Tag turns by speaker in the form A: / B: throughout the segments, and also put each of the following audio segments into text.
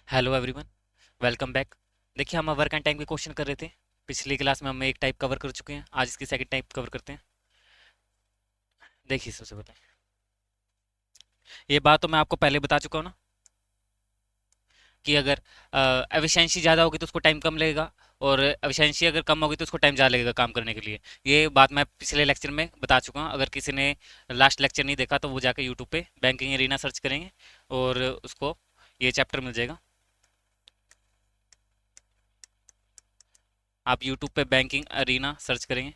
A: Hello everyone, welcome back. देखिए, हम work and time के क्वेश्चन कर रहे थे। पिछली क्लास में हम एक टाइप कवर कर चुके हैं, आज इसकी सेकंड टाइप कवर करते हैं। देखिए, सबसे पहले ये बात तो मैं आपको पहले बता चुका हूँ ना कि अगर एफिशिएंसी ज़्यादा होगी तो उसको टाइम कम लगेगा, और एफिशिएंसी अगर कम होगी तो उसको टाइम ज़्यादा लगेगा काम करने के लिए। ये बात मैं पिछले लेक्चर में बता चुका हूँ। अगर किसी ने लास्ट लेक्चर नहीं देखा तो वो जाके यूट्यूब पे बैंकिंग एरिना सर्च करेंगे और उसको ये चैप्टर मिल जाएगा। आप यूट्यूब पे बैंकिंग एरिना सर्च करेंगे,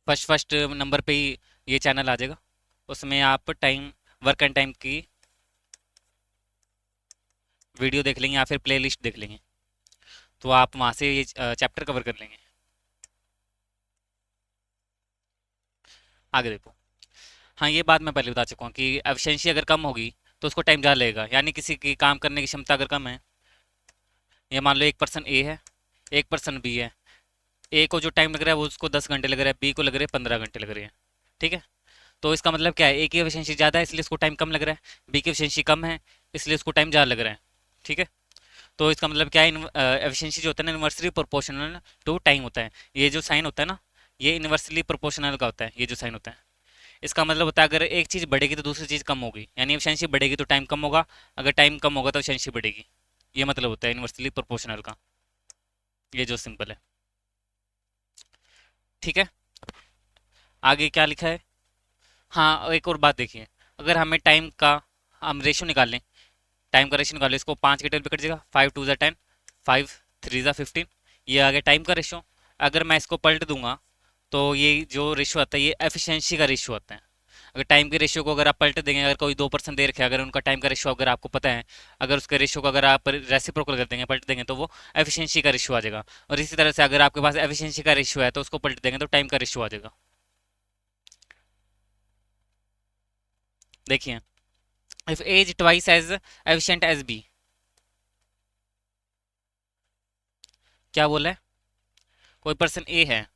A: फर्स्ट फर्स्ट नंबर पे ही ये चैनल आ जाएगा। उसमें आप टाइम, वर्क एंड टाइम की वीडियो देख लेंगे या फिर प्ले लिस्ट देख लेंगे, तो आप वहाँ से ये चैप्टर कवर कर लेंगे। आगे देखो। हाँ, ये बात मैं पहले बता चुका हूँ कि एफिशिएंसी अगर कम होगी तो उसको टाइम ज़्यादा लगेगा। यानी किसी की काम करने की क्षमता अगर कम है, ये मान लो एक पर्सन ए है, एक पर्सन बी है। ए को जो टाइम लग रहा है वो उसको 10 घंटे लग रहा है, बी को लग रहे हैं 15 घंटे लग रहे हैं। ठीक है। तो इसका मतलब क्या है, ए की एफिशिएंसी ज़्यादा है इसलिए उसको टाइम कम लग रहा है, बी की एफिशिएंसी कम है इसलिए उसको टाइम ज़्यादा लग रहा है। ठीक है। तो इसका मतलब क्या है, एफिशिएंसी जो होता है ना, इन्वर्सली प्रोपोर्शनल टू टाइम होता है। ये जो साइन होता है ना, ये इन्वर्सली प्रोपोर्शनल का होता है, ये जो साइन होता है। इसका मतलब होता है अगर एक चीज़ बढ़ेगी तो दूसरी चीज़ कम होगी, यानी एफिशिएंसी बढ़ेगी तो टाइम कम होगा, अगर टाइम कम होगा तो एफिशिएंसी बढ़ेगी। ये मतलब होता है इन्वर्सली प्रोपोर्शनल का, ये जो सिंपल है। ठीक है। आगे क्या लिखा है। हाँ, एक और बात देखिए। अगर हमें टाइम का हम रेशियो निकाल लें, टाइम का रेशियो निकाल लें, इसको 5 के टेबल पे कट जाएगा। 5 2 ज़ा 10, 5 3 ज़ा 15, ये आ गया टाइम का रेशियो। अगर मैं इसको पलट दूंगा तो ये जो रेशियो आता है ये एफिशिएंसी का रेशियो आता है। अगर टाइम के रेशियो को अगर आप पलट देंगे, अगर कोई 2% दे रखे अगर उनका टाइम का रेशियो अगर आपको पता है, अगर उसके रेशियो को अगर आप रेसिप्रोकल कर देंगे, पलट देंगे, तो वो एफिशिएंसी का रेशियो आ जाएगा। और इसी तरह से अगर आपके पास एफिशिएंसी का रेशियो है तो उसको पलट देंगे तो टाइम का रेशियो आ जाएगा। देखिए, if A is twice as efficient as B, क्या बोला है, कोई पर्सन ए है,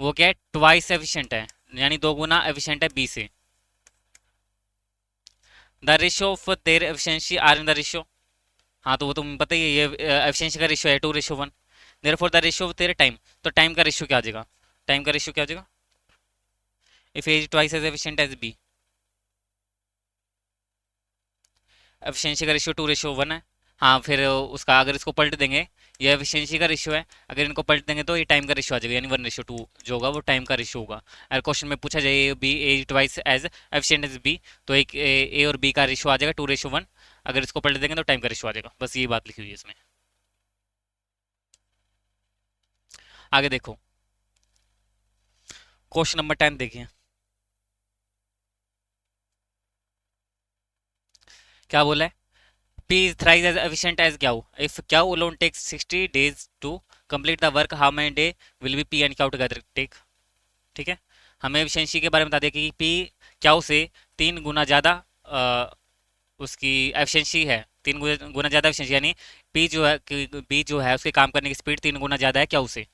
A: वो क्या है, ट्वाइस एफिशिएंट है, यानी 2 गुना एफिशिएंट है बी से। The ratio of their efficiency are in the ratio. हाँ, तो वो तुम्हें पता ही है, ये एफिशिएंसी का रेशियो है 2:1। Therefore the ratio of their time, तो टाइम का रेशियो क्या आ जाएगा, टाइम का रेशियो क्या आ जाएगा, if A is twice as efficient as B, efficiency का रेशियो 2:1 है। हाँ, फिर उसका अगर इसको पलट देंगे, ये एफिशिएंसी का रेशियो है, अगर इनको पलट देंगे तो ये टाइम का रेशियो आ जाएगा, यानी 1:2 जो होगा वो टाइम का रेशियो होगा। अगर क्वेश्चन में पूछा जाए B A twice as efficient as B, तो एक ए और बी का रेशियो आ जाएगा 2:1। अगर इसको पलट देंगे तो टाइम का रेशियो आ जाएगा। बस ये बात लिखी हुई है इसमें। आगे देखो, क्वेश्चन नंबर 10 देखिए, क्या बोला है। P is thrice as efficient as Q. If Q alone takes 60 days to complete the work, how many day will be P and Q together take? ठीक है। हमें एफिशिएंसी के बारे में बता दिया कि P Q से 3 गुना ज़्यादा उसकी एफिशिएंसी है, 3 गुना ज़्यादा एफिशिएंसी, यानी P जो है P जो है उसके काम करने की स्पीड 3 गुना ज़्यादा है Q से।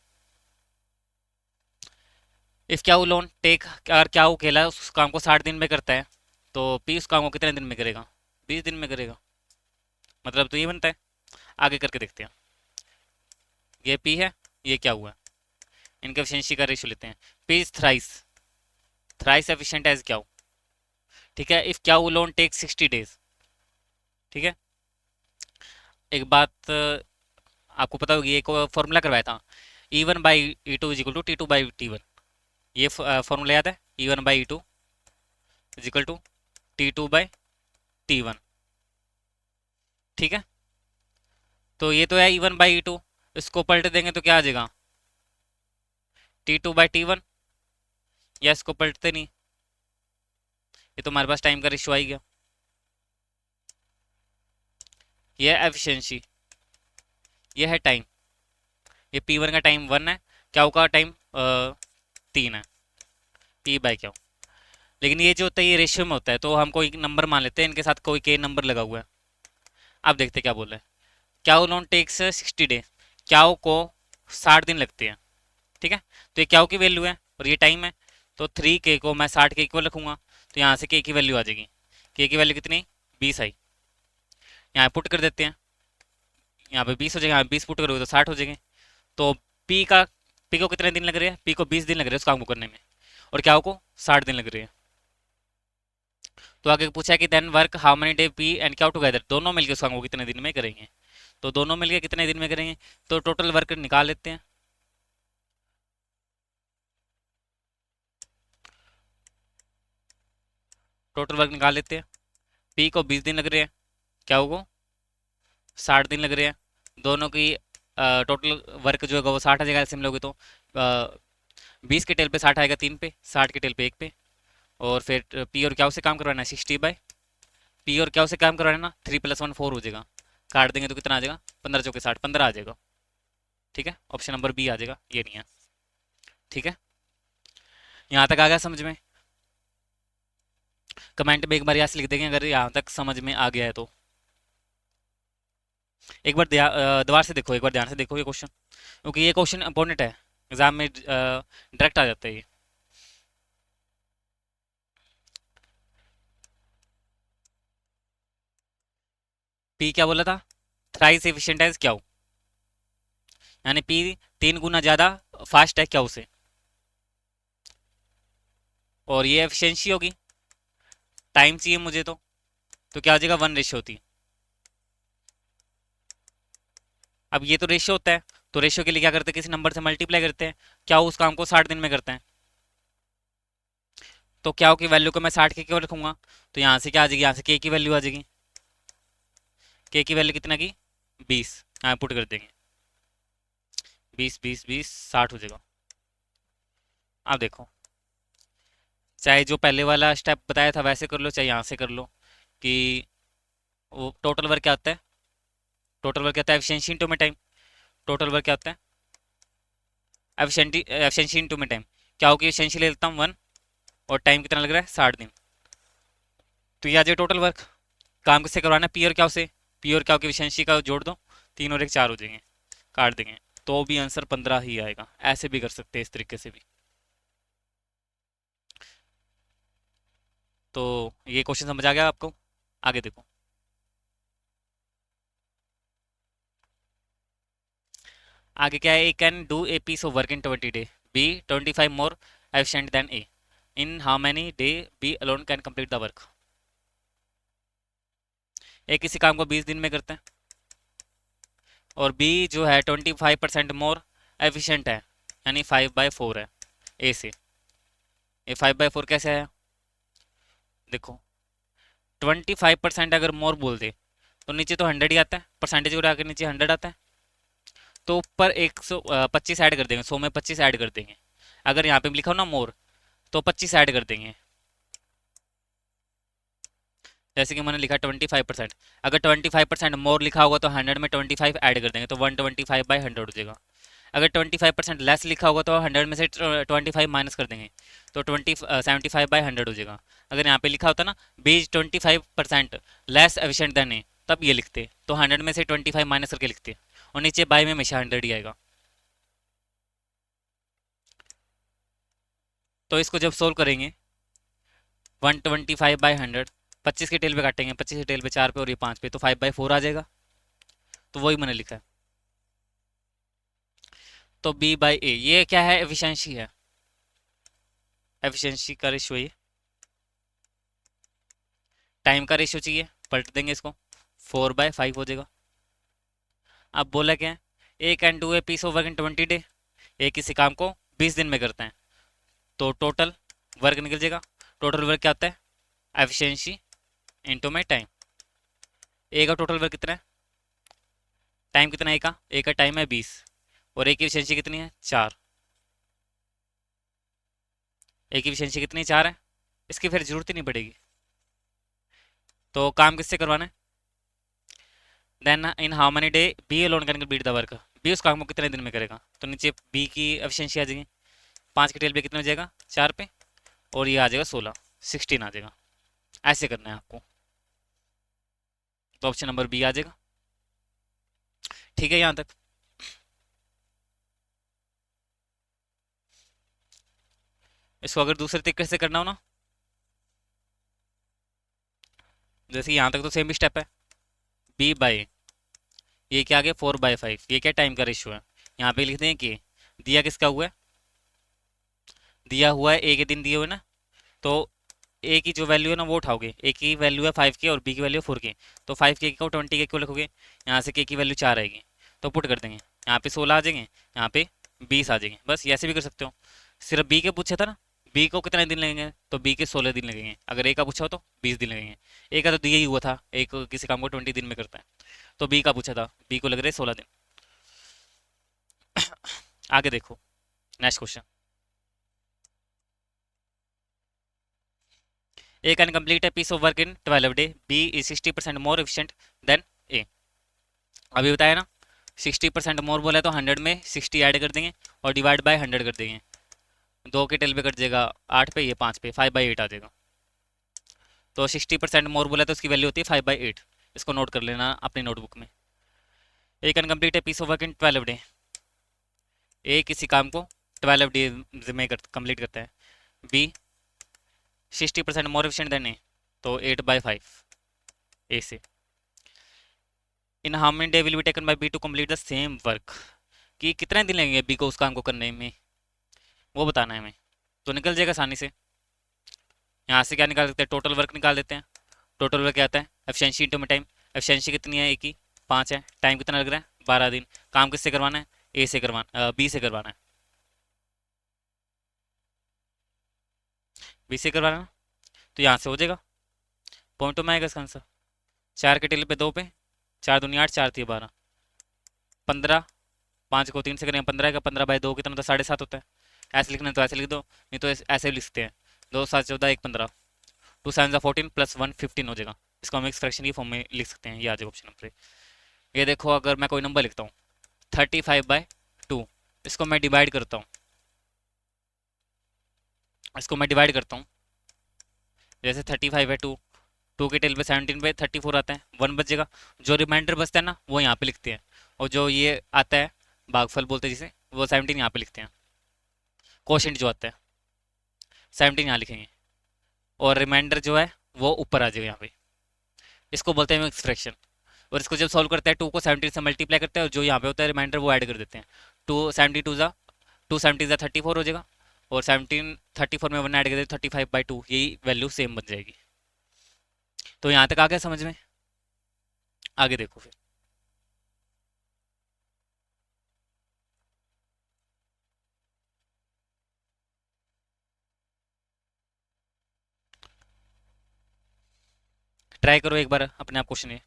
A: इफ Q alone टेक, अगर Q अकेला उस काम को 60 दिन में करता है तो P उस काम को कितने दिन में करेगा, 20 दिन में करेगा। मतलब तो ये बनता है। आगे करके देखते हैं। ये P है, ये क्या हुआ, इनके एफिशिएंसी का रेशियो लेते हैं। P is thrice, thrice efficient as क्या, ठीक है। इफ क्या लोन टेक 60 डेज, ठीक है। एक बात आपको पता होगी, एक फॉर्मूला करवाया था, E1/E2 = T2/T1। ये फॉर्मूला याद है, E1/E2 = T2/T1। ठीक है। तो ये तो है E1/E2, इसको पलट देंगे तो क्या आ जाएगा, T2/T1। या इसको पलटते नहीं, ये तो हमारे पास टाइम का रेशियो आ ही गया। ये है एफिशिएंसी, ये है टाइम। ये P1 का टाइम 1 है, क्यू का टाइम 3 है, P/Q। लेकिन ये जो होता है ये रेशियो में होता है, तो हम कोई नंबर मान लेते हैं, इनके साथ कोई के नंबर लगा हुआ है। अब देखते हैं क्या बोल रहे हैं। क्याउ लोन टेक्स 60 डे, क्याउ को 60 दिन लगते हैं। ठीक है। तो ये क्याउ की वैल्यू है और ये टाइम है, तो 3K को मैं 60 के इक्वल रखूंगा, तो यहाँ से के की वैल्यू आ जाएगी। के की वैल्यू कितनी, 20 आई। यहाँ पुट कर देते हैं, यहाँ पे 20 हो जाएगा, यहाँ 20 पुट करोगे तो 60 हो जाएंगे। तो पी का पी को कितने दिन लग रहे हैं, पी को 20 दिन लग रहे हैं उस काम को करने में, और क्या को 60 दिन लग रहे हैं। तो आगे पूछा है कि then work how many day P and क्या टुगेदर, दोनों मिलकर उस काम को कितने दिन में करेंगे। तो दोनों मिलकर कितने दिन में करेंगे, तो टोटल वर्क निकाल लेते हैं। टोटल वर्क निकाल लेते हैं। पी को 20 दिन लग रहे हैं, क्या होगा 60 दिन लग रहे हैं। दोनों की टोटल वर्क जो होगा वो 60 आ जाएगा, ऐसे मिलोगे तो 20 के टेल पे 60 आएगा, 3 पे 60 के टेल पे 1 पे। और फिर पी और क्या से काम करवाना है 60 बाई, पी और क्या से काम करवाना है ना 3 + 1 4 हो जाएगा, काट देंगे तो कितना आ जाएगा 15 चौके 60, 15 आ जाएगा। ठीक है, ऑप्शन नंबर बी आ जाएगा, ये नहीं है। ठीक है, यहाँ तक आ गया समझ में। कमेंट में एक बार यहाँ से लिख देंगे अगर यहाँ तक समझ में आ गया है तो। एक बार दोबारा से देखो, एक बार ध्यान से देखो ये क्वेश्चन, क्योंकि ये क्वेश्चन इंपॉर्टेंट है, एग्जाम में डायरेक्ट आ जाता है ये। पी क्या बोला था, थ्राइस एफिशिएंट है क्या, यानी पी 3 गुना ज्यादा फास्ट है क्या उसे, और ये एफिशिएंसी होगी, टाइम चाहिए मुझे तो क्या हो जाएगा 1 रेशियो होती। अब ये तो रेशियो होता है, तो रेशियो के लिए क्या करते हैं, किसी नंबर से मल्टीप्लाई करते हैं, क्या उस काम को 60 दिन में करते हैं। तो क्या की वैल्यू को मैं 60 के क्यों रखूंगा, तो यहाँ से क्या आ जाएगी, यहाँ से के की वैल्यू आ जाएगी, के की वैल्यू कितना की 20, यहाँ पुट कर देंगे 20 20 20 60 हो जाएगा। अब देखो, चाहे जो पहले वाला स्टेप बताया था वैसे कर लो, चाहे यहाँ से कर लो, कि वो टोटल वर्क क्या होता है, टोटल वर्क क्या होता है एफिशिएंसी इनटू में टाइम, टोटल वर्क क्या होता है एफिशिएंसी इनटू में टाइम, क्या होगी एफिशिएंसी ले लेता हूँ 1, और टाइम कितना लग रहा है 60 दिन, तो ये आ जाए टोटल वर्क। काम किससे करवाना है, पी और क्या से, पी और क्या की एफिशिएंसी का जोड़ दो, 3 और 1 4 हो जाएंगे, काट देंगे, तो भी आंसर 15 ही आएगा। ऐसे भी कर सकते हैं, इस तरीके से भी। तो ये क्वेश्चन समझ आ गया आपको, आगे देखो। आगे क्या है, A can do a piece of work in 20 day, B 25 more efficient than A, in how many day B alone can complete the work. A किसी काम को 20 दिन में करते हैं, और बी जो है 25% मोर एफिशिएंट है, यानी 5/4 है ए से। ये 5/4 कैसे है, देखो 25% अगर मोर बोल दे तो नीचे तो 100 ही आता है, परसेंटेज को आकर नीचे 100 आता है, तो ऊपर 125 ऐड कर देंगे, 100 में 25 ऐड कर देंगे। अगर यहाँ पे लिखा हो ना मोर, तो 25 ऐड कर देंगे, जैसे कि मैंने लिखा 25%, अगर 25% मोर लिखा होगा तो 100 में 25 ऐड कर देंगे, तो 125/100 हो जाएगा। अगर 25% लेस लिखा होगा तो 100 में से 25 माइनस कर देंगे, तो 75/100 हो जाएगा। अगर यहाँ पे लिखा होता ना बीज 25% लेस एफिशिएंट देन ए, तब ये लिखते, तो 100 में से 25 माइनस करके लिखते, और नीचे बाय में हमेशा 100 ही आएगा। तो इसको जब सोल्व करेंगे 125/100, 25 के टेल पे काटेंगे, 25 के टेल पे 4 पे और ये 5 पे, तो 5/4 आ जाएगा, तो वही मैंने लिखा है। तो B/A ये क्या है, एफिशिएंसी है, एफिशिएंसी का रेशियो, ये टाइम का रेशियो चाहिए, पलट देंगे इसको 4/5 हो जाएगा। अब बोला क्या है, A can do a piece of work in 20 day, एक किसी काम को 20 दिन में करते हैं, तो टोटल वर्क निकल जाएगा। टोटल वर्क क्या होता है, एफिशिएंसी इनटू में टाइम। ए का टोटल वर्क कितना है, टाइम कितना है ए का टाइम है 20, और ए की एफिशिएंसी कितनी है 4, ए की एफिशिएंसी कितनी 4 है, इसकी फिर जरूरत ही नहीं पड़ेगी। तो काम किससे करवाना है, then in how many day B alone can complete the work, B उस काम को कितने दिन में करेगा, तो नीचे बी की एफिशिएंसी आ जाएगी, 5 के टेल पे कितना हो जाएगा 4 पे, और ये आ जाएगा 16, 16 आ जाएगा। ऐसे करना है आपको, तो ऑप्शन नंबर बी आ जाएगा। ठीक है यहाँ तक। इसको अगर दूसरे तरीके से करना हो ना, जैसे यहाँ तक तो सेम स्टेप है, बी बाई, ये क्या आ गया 4/5, ये क्या टाइम का रेशियो है, यहाँ पे लिख दें कि दिया किसका हुआ है, दिया हुआ है ए के दिन दिए हुए ना, तो ए की जो वैल्यू है ना वो उठाओगे, ए की वैल्यू है 5 की और बी की वैल्यू है 4 की, तो 5 के को 20 के क्यों लिखोगे, यहाँ से के की वैल्यू 4 आएगी, तो पुट कर देंगे, यहाँ पे 16 आ जाएंगे, यहाँ पे 20 आ जाएंगे, बस ऐसे भी कर सकते हो। सिर्फ बी के पूछा था ना, बी को कितने दिन लगेंगे, तो बी के 16 दिन लगेंगे, अगर ए का पूछा हो तो 20 दिन लगेंगे, ए का तो दिया ही हुआ था, एक किसी काम को 20 दिन में करता है, तो बी का पूछा था, बी को लग रहे 16 दिन। आगे देखो next question, A can complete a piece of work in 12 day, B is 60% more efficient than A. अभी बताया ना 60% मोर बोला है तो 100 में 60 ऐड कर देंगे और डिवाइड बाय 100 कर देंगे, 2 के टेल पे कट जाएगा 8 पे, ये 5 पे, 5/8 आ जाएगा। तो 60% मोर बोला है तो उसकी वैल्यू होती है 5/8, इसको नोट कर लेना अपनी नोटबुक में। A can complete a piece of work in 12 day, A किसी काम को 12 डे में कंप्लीट करता है, B 60% more efficient than A, तो 8/5 ए से। In how many day will be taken by B to complete the same work, कि कितने दिन लगेंगे बी को उस काम को करने में, वो बताना है हमें, तो निकल जाएगा आसानी से। यहाँ से क्या निकाल सकते हैं, टोटल वर्क निकाल देते हैं, टोटल वर्क क्या आता है एफिशिएंसी इंटू में टाइम, एफिशिएंसी कितनी है ए की 5 है, टाइम कितना लग रहा है 12 दिन, काम किससे करवाना है ए से करवाना, बी से करवाना है, बी से करवाना है, तो यहाँ से हो जाएगा, पॉइंटों में आएगा इसका आंसर। 4 के टेल पे 2 पे, 4 दूनी 8, 4 थी 12, 15, 5 को 3 से करेंगे 15 का, 15/2 कितना होता है 7.5 होता है, ऐसे लिखना है तो ऐसे लिख दो, नहीं तो ऐसे भी लिखते हैं, 2 7 14 1 15, 2 7 14 प्लस 1 15 हो जाएगा, इसको हम एक फ्रैक्शन की फॉर्म में लिख सकते हैं, ये आ जाएगा ऑप्शन नंबर। ये देखो अगर मैं कोई नंबर लिखता हूँ 35/2, इसको मैं डिवाइड करता हूँ, इसको मैं डिवाइड करता हूँ, जैसे 35 है 2 के टेल पे 17 पे 34 आता है, 1 बचेगा, जो रिमाइंडर बचता है ना वो यहाँ पे लिखते हैं, और जो ये आता है भागफल बोलते हैं जिसे, वो 17 यहाँ पे लिखते हैं, कोशेंट जो आता है 17 यहाँ लिखेंगे, और रिमाइंडर जो है वो ऊपर आ जाएगा यहाँ पे, इसको बोलते हैं एक्सप्रेशन। और इसको जब सॉल्व करते हैं 2 को 17 से मल्टीप्लाई करते हैं और जो यहाँ पे होता है रिमाइंडर वो ऐड कर देते हैं, 2 70 ज़ा 34 हो जाएगा, और 17 34 में 1 ऐड कर देते 35/2, यही वैल्यू सेम बन जाएगी। तो यहाँ तक आ गया समझ में, आगे देखो फिर। ट्राई करो एक बार अपने आप क्वेश्चन ये।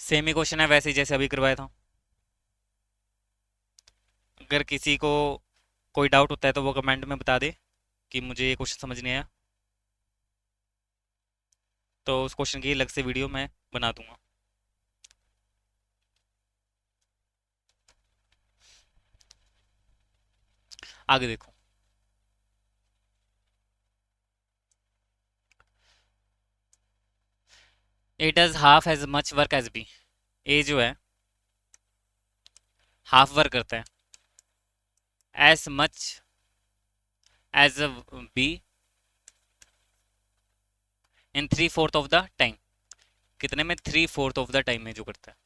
A: सेम ही क्वेश्चन है वैसे ही जैसे अभी करवाया था, अगर किसी को कोई डाउट होता है तो वो कमेंट में बता दे कि मुझे ये क्वेश्चन समझ नहीं आया, तो उस क्वेश्चन की अलग से वीडियो मैं बना दूंगा। आगे देखो, A does half as much work as B, A जो है हाफ वर्क करता है as much as B in 3/4 of the time, कितने में 3/4 ऑफ द टाइम में जो करता है,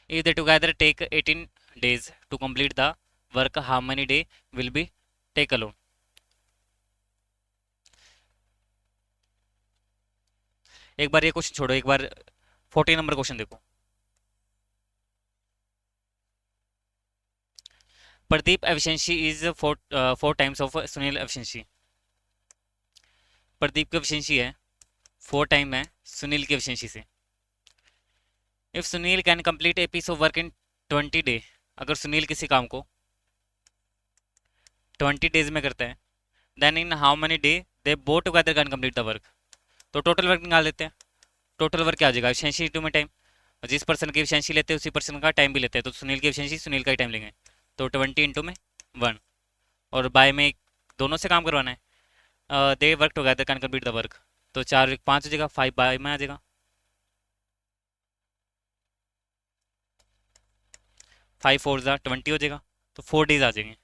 A: if they together take 18 days to complete the work, how many day will be take alone। एक बार ये क्वेश्चन छोड़ो, एक बार 14 नंबर क्वेश्चन देखो, Pradeep efficiency is 4 times of Sunil efficiency, Pradeep की एफिशिएंसी है 4 टाइम है सुनील की एफिशिएंसी से। If Sunil can complete a piece of work in 20 day, अगर सुनील किसी काम को 20 डेज में करता है, then in how many day they both together can complete the work. तो टोटल वर्क निकाल लेते हैं। टोटल वर्क क्या आ जाएगा, एफिशिएंसी टू में टाइम। जिस पर्सन की एफिशिएंसी लेते हैं उसी पर्सन का टाइम भी लेते हैं, तो सुनील की एफिशिएंसी सुनील का ही टाइम लेंगे। तो 20 इंटू में 1, और बाय में दोनों से काम करवाना है। दे work together can complete the work. तो 4 5 हो जाएगा, 5 बाय में आ जाएगा, 5 4 ज़ा 20 हो जाएगा। तो 4 डेज आ जाएंगे।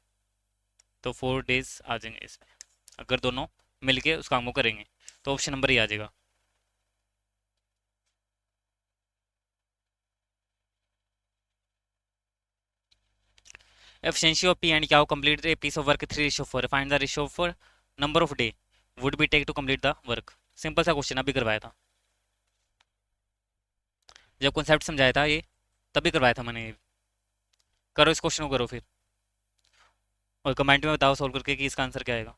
A: तो 4 डेज आ जाएंगे इसमें, अगर दोनों मिलके उस काम को करेंगे। तो ऑप्शन नंबर ही आ जाएगा। Efficiency of P and Q complete a piece of work 3:4. Find the ratio for number of day would be take to complete the work. Simple सा क्वेश्चन अभी करवाया था, जब कॉन्सेप्ट समझाया था ये तभी करवाया था मैंने ये। करो इस क्वेश्चन को, करो फिर, और कमेंट में बताओ सॉल्व करके कि इसका आंसर क्या आएगा।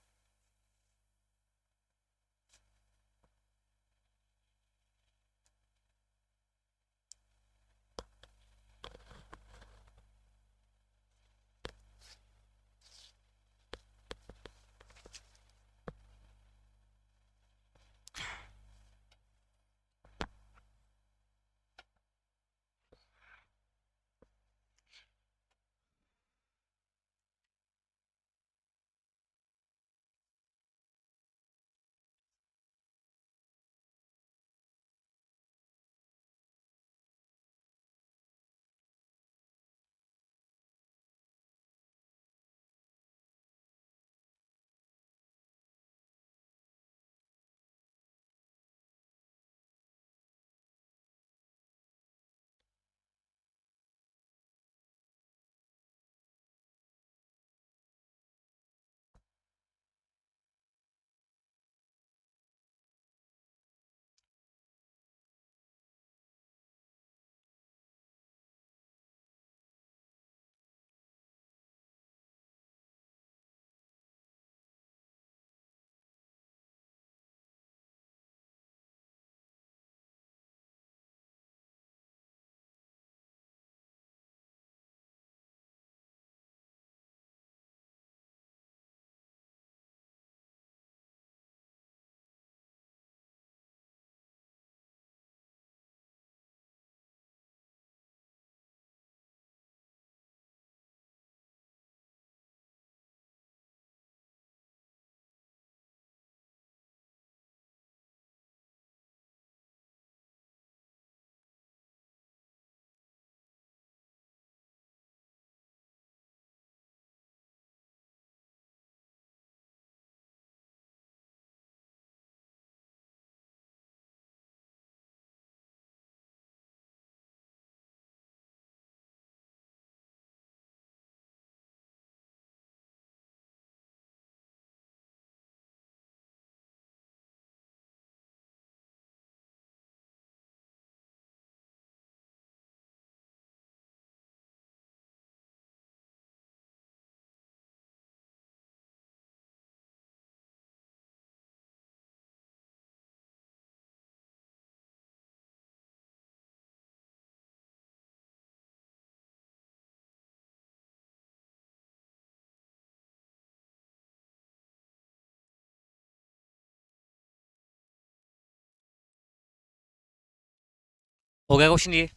A: हो गया क्वेश्चन ये,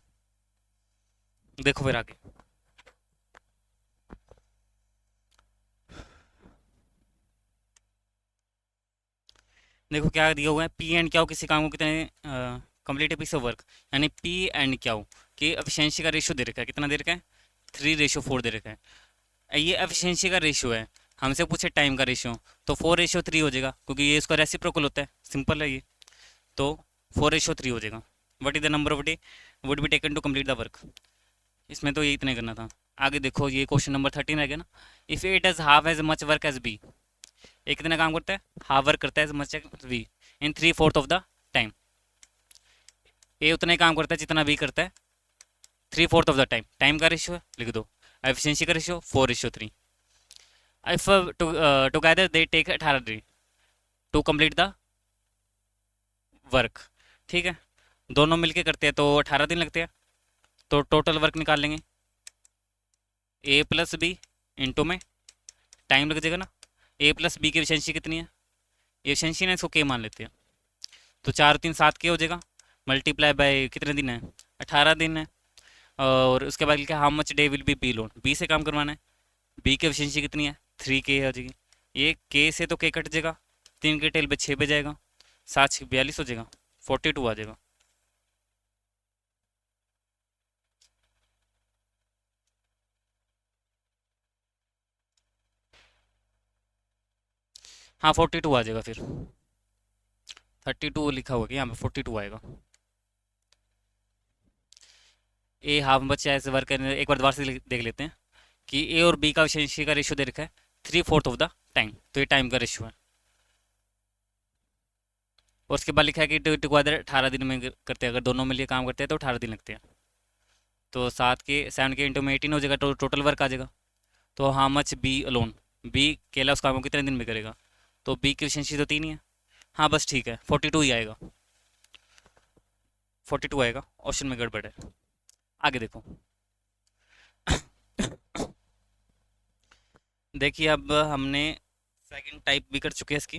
A: देखो फिर आगे। देखो क्या दिया हुआ है, पी एंड क्यू किसी काम को कितने कंप्लीट पीस ऑफ वर्क, यानी पी एंड क्यू की एफिशिएंसी का रेशियो दे रखा है, कितना दे रखा है, 3:4 दे रखा है। ये एफिशिएंसी का रेशियो है, हमसे पूछे टाइम का रेशियो, तो 4:3 हो जाएगा, क्योंकि ये इसका रेसिप्रोकल होता है, सिंपल है ये। तो 4:3 हो जाएगा। What is the number of day would be taken to complete the work. इसमें तो ये इतना ही करना था। आगे देखो, ये क्वेश्चन नंबर 13 है ना। If A does half as much work as B, एक कितना काम करता है, हाफ वर्क करता है as much as B in 3/4 of the time. A उतना ही काम करता है जितना बी करता है 3/4 ऑफ द टाइम। टाइम का रेशियो है, लिख दो। एफिशिएंसी का ratio 4:3। If together they take 18 day to complete the work, ठीक है, दोनों मिलके करते हैं तो 18 दिन लगते हैं। तो टोटल वर्क निकाल लेंगे, ए प्लस बी इंटू में टाइम लग जाएगा ना। ए प्लस बी की एफिशिएंसी कितनी है, ये एफिशिएंसी ना, इसको के मान लेते हैं। तो 4 3 7 के हो जाएगा, मल्टीप्लाई बाय कितने दिन है, 18 दिन है। और उसके बाद लिखा how much day will be B alone, B से काम करवाना है। बी की एफिशिएंसी कितनी है, 3 के हो जाएगी। ये के से तो के कट जाएगा, 3 के टेल पे 6 पे जाएगा, 7 42 हो जाएगा, 42 आ जाएगा। हाँ 42 आ जाएगा फिर, 32 लिखा हुआ कि यहाँ पे 42 आएगा। ए हाफ बचा है, ऐसे वर्क करने, एक बार दोबारा से देख लेते हैं कि ए और बी का एफिशिएंसी का रेशियो दे रखा है 3/4 ऑफ द टाइम, तो ये टाइम का रेशियो है। और उसके बाद लिखा है कि टुगेदर 18 दिन में करते हैं, अगर दोनों मिलकर काम करते हैं तो 18 दिन लगते हैं। तो 7 के इंटू में 18 हो जाएगा, तो टोटल वर्क आ जाएगा। तो how much B alone, B अकेला उस काम को कितने दिन में करेगा, तो बी की एफिशिएंसी तो 3 ही है। हाँ बस ठीक है, 42 ही आएगा, 42 आएगा, ऑप्शन में गड़बड़ है। आगे देखो। देखिए अब हमने सेकंड टाइप भी कर चुके हैं इसकी,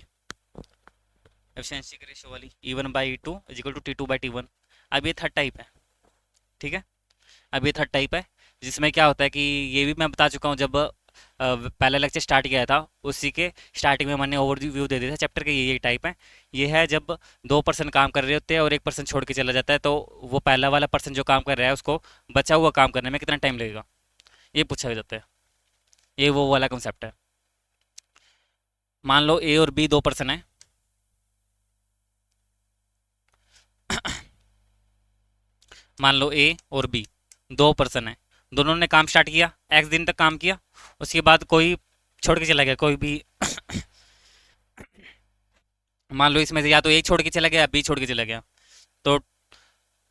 A: एफिशिएंसी की रेशियो वाली, E1/E2 = T2/T1। अब ये थर्ड टाइप है, ठीक है। अब ये थर्ड टाइप है, जिसमें क्या होता है कि ये भी मैं बता चुका हूँ जब पहला लेक्चर स्टार्ट किया था, उसी के स्टार्टिंग में मैंने ओवरव्यू दे दिया था चैप्टर के, ये टाइप है। ये है जब 2 पर्सन काम कर रहे होते हैं और 1 पर्सन छोड़ के चला जाता है, तो वो पहला वाला पर्सन जो काम कर रहा है उसको बचा हुआ काम करने में कितना टाइम लगेगा, ये पूछा जाता है। ये वो वाला कंसेप्ट है। मान लो ए और बी 2 पर्सन है, मान लो ए और बी 2 पर्सन है, दोनों ने काम स्टार्ट किया, एक्स दिन तक काम किया, उसके बाद कोई छोड़ के चला गया, कोई भी मान लो इसमें से या तो एक छोड़ के चला गया या बी छोड़ के चला गया, तो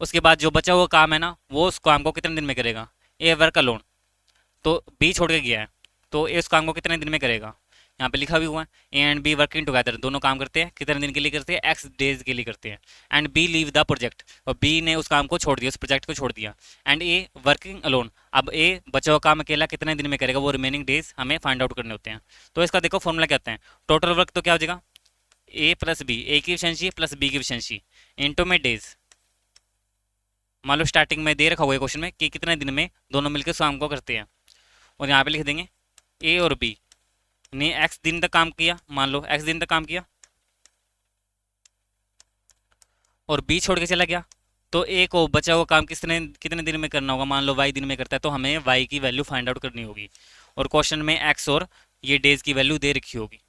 A: उसके बाद जो बचा हुआ काम है ना, वो उस काम को कितने दिन में करेगा, ए वर्क अलोन। तो बी छोड़ के गया है, तो ए उस काम को कितने दिन में करेगा, यहाँ पे लिखा भी हुआ है। A and be working together, दोनों काम करते हैं, कितने दिन के लिए करते हैं, एक्स डेज के लिए करते हैं। And B leave the project, और बी ने उस काम को छोड़ दिया, उस प्रोजेक्ट को छोड़ दिया। एंड ए वर्किंग अलोन, अब ए बचा हुआ काम अकेला कितने दिन में करेगा, वो रिमेनिंग डेज हमें फाइंड आउट करने होते हैं। तो इसका देखो फॉर्मूला क्या होता है, टोटल वर्क तो क्या हो जाएगा, ए प्लस बी, ए की एफिशिएंसी प्लस बी की एफिशिएंसी इंटू में डेज। मान लो स्टार्टिंग में दे रखा हुआ है क्वेश्चन में कि कितने दिन में दोनों मिलकर उस काम को करते हैं, और यहाँ पे लिख देंगे ए और बी ने एक्स दिन तक काम किया, मान लो एक्स दिन तक काम किया, और बी छोड़ के चला गया, तो ए को बचा हुआ काम किसने कितने दिन में करना होगा, मान लो वाई दिन में करता है, तो हमें वाई की वैल्यू फाइंड आउट करनी होगी, और क्वेश्चन में एक्स और ये डेज की वैल्यू दे रखी होगी।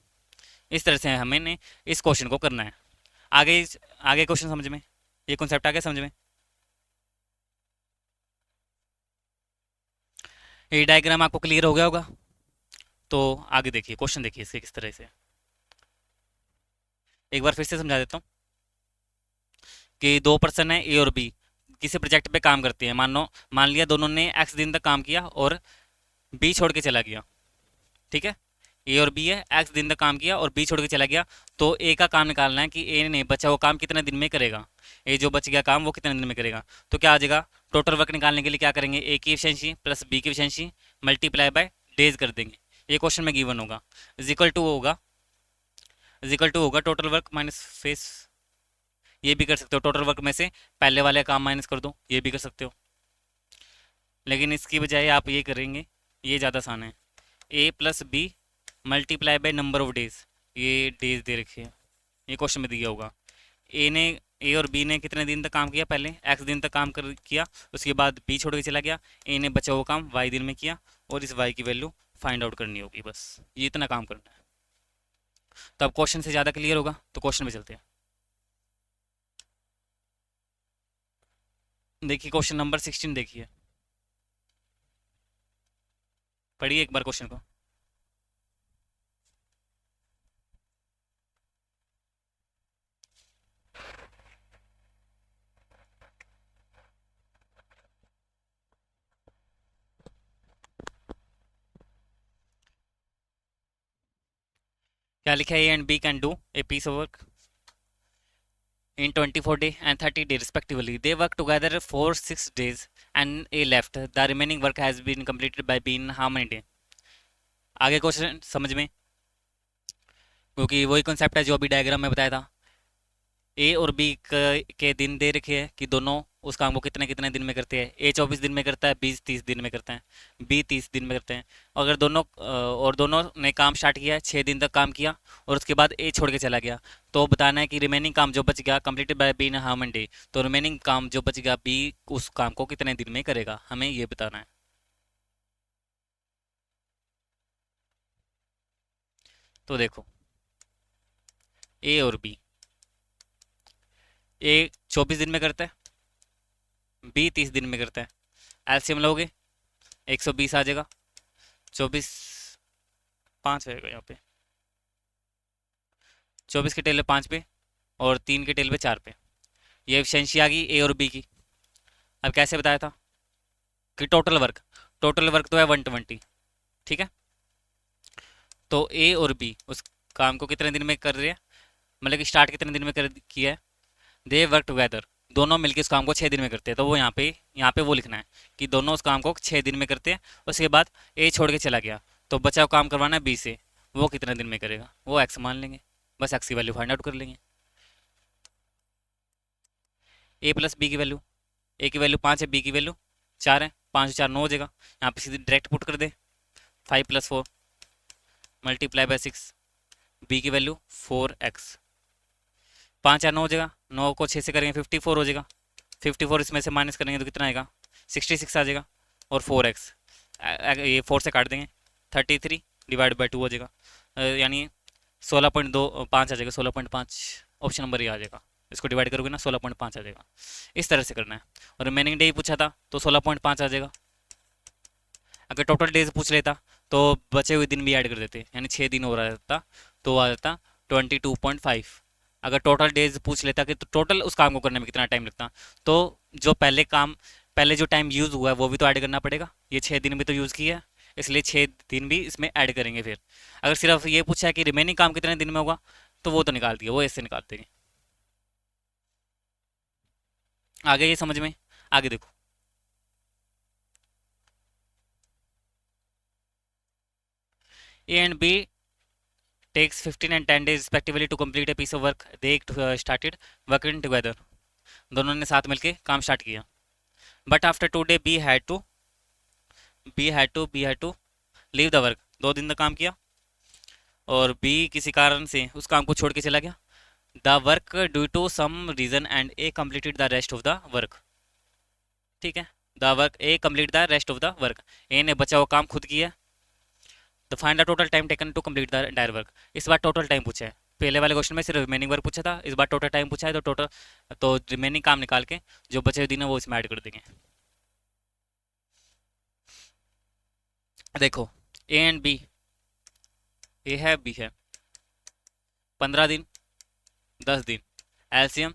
A: इस तरह से हमें ने इस क्वेश्चन को करना है। आगे आगे क्वेश्चन समझ में, ये कॉन्सेप्ट आ गया समझ में। ये डायग्राम आपको क्लियर हो गया होगा। तो आगे देखिए, क्वेश्चन देखिए इसके किस तरह से, एक बार फिर से समझा देता हूँ कि 2 पर्सन है ए और बी, किसी प्रोजेक्ट पे काम करते हैं, मान लिया दोनों ने एक्स दिन तक काम किया और बी छोड़ के चला गया, ठीक है। ए और बी है, एक्स दिन तक काम किया और बी छोड़ के चला गया, तो ए का काम निकालना है कि ए ने बचा हुआ काम कितने दिन में करेगा, ए जो बच गया काम वो कितने दिन में करेगा। तो क्या आ जाएगा, टोटल वर्क निकालने के लिए क्या करेंगे, ए की एफिशिएंसी प्लस बी की एफिशिएंसी मल्टीप्लाई बाय डेज कर देंगे, ये क्वेश्चन में गिवन होगा। इज इक्वल टू होगा टोटल वर्क माइनस फेस, ये भी कर सकते हो, टोटल वर्क में से पहले वाले काम माइनस कर दो, ये भी कर सकते हो। लेकिन इसकी बजाय आप ये करेंगे, ये ज़्यादा आसान है, A plus B multiply by number of days, ये डेज दे रखे हैं, ये क्वेश्चन में दिया होगा। ए और बी ने कितने दिन तक काम किया, पहले एक्स दिन तक काम कर किया, उसके बाद बी छोड़ के चला गया, ए ने बचा हुआ काम वाई दिन में किया, और इस वाई की वैल्यू फाइंड आउट करनी होगी, बस ये इतना काम करना है। तो अब क्वेश्चन से ज़्यादा क्लियर होगा, तो क्वेश्चन में चलते हैं। देखिए क्वेश्चन नंबर 16 देखिए, पढ़िए एक बार क्वेश्चन को। क्या लिखा है, A and B can do a piece of work in 24 day and 30 day respectively. They work together for 6 days and a left. The remaining work has been completed by B in how many day? आगे question समझ में, क्योंकि वही concept है जो अभी diagram में बताया था। ए और बी के दिन दे रखे हैं कि दोनों उस काम को कितने कितने दिन में करते हैं। ए 24 दिन में करता है, बी 30 दिन में करते हैं, बी 30 दिन में करते हैं। अगर दोनों ने काम स्टार्ट किया है, 6 दिन तक काम किया और उसके बाद ए छोड़ के चला गया, तो बताना है कि रिमेनिंग काम जो बच गया completed by be in how many day. तो रिमेनिंग काम जो बच गया बी उस काम को कितने दिन में करेगा, हमें ये बताना है। तो देखो, ए और बी, ए 24 दिन में करता है, बी 30 दिन में करता है। एलसीएम लोगे 120 आ जाएगा। 24, 5 आएगा यहाँ पे, 24 के टेल पे 5 पे और 3 के टेल पे 4 पे। ये एफिशिएंसी आ गई ए और बी की। अब कैसे बताया था कि टोटल वर्क तो है 120, ठीक है। तो ए और बी उस काम को कितने दिन में कर रहे हैं, मतलब कि स्टार्ट कितने दिन में कर किया है। दे वर्क टुगेदर, दोनों मिलकर उस काम को 6 दिन में करते हैं। तो वो यहाँ पे वो लिखना है कि दोनों उस काम को 6 दिन में करते हैं। उसके बाद ए छोड़ के चला गया, तो बचा हुआ काम करवाना है बी से, वो कितने दिन में करेगा, वो एक्स मान लेंगे। बस एक्स की वैल्यू फाइंड आउट कर लेंगे। ए प्लस बी की वैल्यू, ए की वैल्यू 5 है, बी की वैल्यू 4 है, 5 और 4 9 हो जाएगा। यहाँ पे सीधे डायरेक्ट पुट कर दे, 5 + 4 मल्टीप्लाई बाय 6, बी की वैल्यू 4x। 5 और 9 हो जाएगा, 9 को 6 से करेंगे 54 हो जाएगा। 54 इसमें से माइनस करेंगे तो कितना आएगा, 66 आ जाएगा। और 4x, ये 4 से काट देंगे, 33/2 हो जाएगा। यानी 16.25 आ जाएगा, 16.5 ऑप्शन नंबर ये आ जाएगा। इसको डिवाइड करोगे ना 16.5 आ जाएगा। इस तरह से करना है। और रिमेनिंग डे पूछा था तो 16.5 आ जाएगा। अगर टोटल डेज पूछ लेता तो बचे हुए दिन भी ऐड कर देते, यानी 6 दिन हो रहा था तो आ जाता 22.5। अगर टोटल डेज पूछ लेता कि तो टोटल उस काम को करने में कितना टाइम लगता, तो जो पहले जो टाइम यूज़ हुआ है वो भी तो ऐड करना पड़ेगा। ये 6 दिन भी तो यूज़ किया है, इसलिए 6 दिन भी इसमें ऐड करेंगे। फिर अगर सिर्फ ये पूछा है कि रिमेनिंग काम कितने दिन में होगा, तो वो तो निकाल दिया, वो ऐसे निकाल देंगे। आगे ये समझ में, आगे देखो। A and B takes 15 and 10 days respectively to complete a piece of work they started working together। दोनों ने साथ मिलके काम स्टार्ट किया। But after 2 day B had to leave the work. 2 दिन तक काम किया और बी किसी कारण से उस काम को छोड़ के चला गया। The work due to some reason and A completed the rest of the work, ठीक है। The work A complete the rest of the work, A ने बचा हुआ काम खुद किया। तो find the total time taken to complete the entire work. इस बार टोटल टाइम पूछा है, पहले वाले क्वेश्चन में सिर्फ रिमेनिंग वर्क पूछा था, इस बार टोटल टाइम पूछा है। तो रिमेनिंग काम निकाल के जो बचे हुए दिन है वो इसमें ऐड कर देंगे। देखो, ए एंड बी, ए है बी है, 15 दिन, 10 दिन, LCM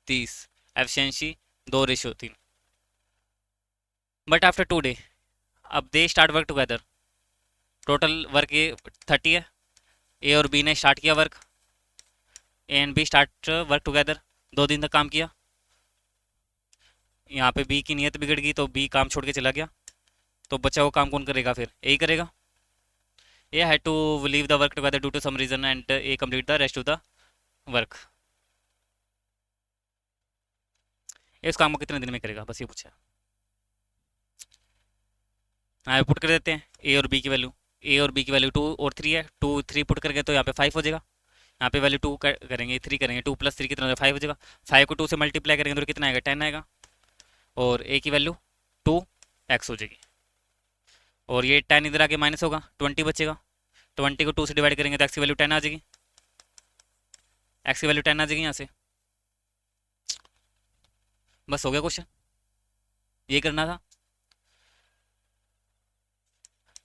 A: 30, efficiency 2:3। But after 2 day अब they start work together. Total work ये 30 है। ए और बी ने स्टार्ट किया work, A and B start work together. 2 दिन तक काम किया। यहाँ पे बी की नीयत बिगड़ गई तो बी काम छोड़ के चला गया। तो बचा हुआ काम कौन करेगा, फिर ए ही करेगा। A had to leave the work together due to some reason and A complete the rest of the work. ये उस काम को कितने दिन में करेगा, बस ये पूछा। हाँ पुट कर देते हैं ए और बी की वैल्यू। ए और बी की वैल्यू 2 और 3 है, 2 3 पुट करके तो यहाँ पे 5 हो जाएगा। यहाँ पे वैल्यू 2 करेंगे, 3 करेंगे, 2 + 3 कितना हो जाएगा, 5 हो जाएगा। 5 को 2 से मल्टीप्लाई करेंगे तो कितना आएगा, 10 आएगा। और ए की वैल्यू 2x हो जाएगी। और ये 10 इधर आके माइनस होगा, 20 बचेगा। 20 को 2 से डिवाइड करेंगे तो एक्स की वैल्यू 10 आ जाएगी। एक्स की वैल्यू 10 आ जाएगी यहाँ से। बस हो गया क्वेश्चन, ये करना था।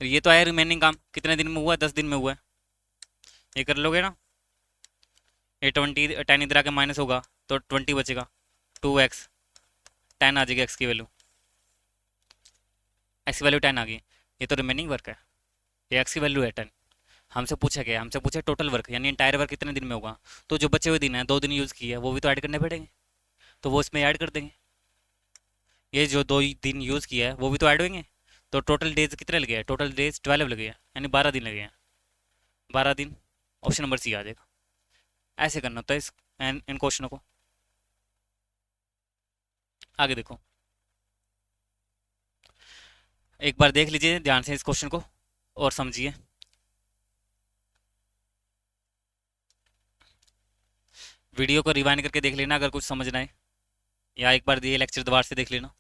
A: ये तो आया रिमेनिंग काम कितने दिन में हुआ है, 10 दिन में हुआ है। ये कर लोगे ना, ये 10 इधर आके माइनस होगा तो 20 बचेगा। 2x, 10 आ जाएगी एक्स की वैल्यू। एक्स की वैल्यू 10 आ गई, ये तो रिमेनिंग वर्क है। ये एक्स की वैल्यू है 10। हमसे पूछा क्या, हमसे पूछा टोटल वर्क यानी इंटायर वर्क कितने दिन में होगा। तो जो बचे हुए दिन है 2 दिन यूज़ किए हैं वो भी तो ऐड करने पड़ेंगे, तो वो इसमें ऐड कर देंगे। ये जो 2 दिन यूज़ किया है वो भी तो ऐड होंगे। तो टोटल डेज कितने लगे हैं, टोटल डेज 12 लगे हैं, यानी 12 दिन लगे हैं। 12 दिन ऑप्शन नंबर सी आ जाएगा। ऐसे करना होता है इस इन क्वेश्चनों को। आगे देखो, एक बार देख लीजिए ध्यान से इस क्वेश्चन को और समझिए। वीडियो को रिवाइंड करके देख लेना अगर कुछ समझना है, या एक बार ये लेक्चर दोबारा से देख लेना।